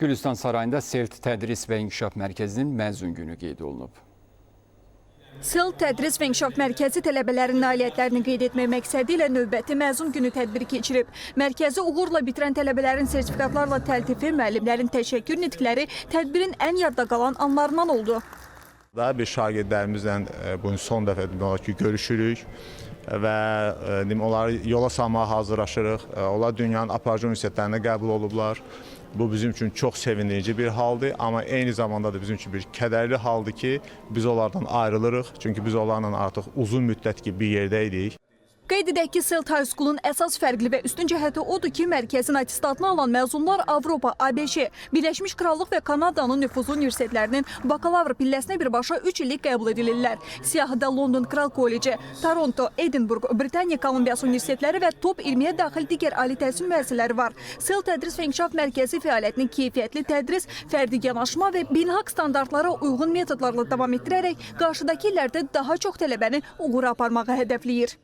Gülüstan Sarayında SELT Tədris və İnkişaf Mərkəzinin məzun günü qeyd olunub. SELT Tədris və İnkişaf Mərkəzi tələbələrin nailiyyətlərini qeyd etmək məqsədi ilə növbəti məzun günü tədbiri keçirib. Mərkəzi uğurla bitirən tələbələrin sertifikatlarla təltifi, müəllimlərin təşəkkür nitqləri tədbirin ən yadda qalan anlarından oldu. Daha bir şagirdlərimizlə bu son dəfə ki, görüşürük və onları yola salmağa hazırlaşırıq. Onlar dünyanın aparıcı universitetlərinə qəbul olublar. Bu bizim üçün çox sevindirici bir haldır, amma eyni zamanda da bizim üçün bir kədərli haldır ki, biz onlardan ayrılırıq. Çünki biz onlarla artıq uzun müddət ki, bir yerdəydik. Qeyd edək ki, SELT High School-un əsas fərqli və üstün cəhəti odur ki, mərkəzin attestatını alan məzunlar Avropa, ABŞ, Birləşmiş Krallıq və Kanadanın nüfuzlu universitetlərinin bakalavr pilləsinə birbaşa 3 illik qəbul edilirlər. Siyahıda London Kral Kolleci, Toronto, Edinburgh, Britaniya Kolumbiyası universitetləri və top 20-yə daxil digər ali təhsil müəssisələri var. SELT Tədris və İnkişaf Mərkəzi fəaliyyətini keyfiyyətli tədris, fərdi yanaşma və beynəlxalq standartlara uyğun metodlarla davam etdirərək qarşıdakı illərdə daha çox tələbəni uğura aparmağı hədəfləyir.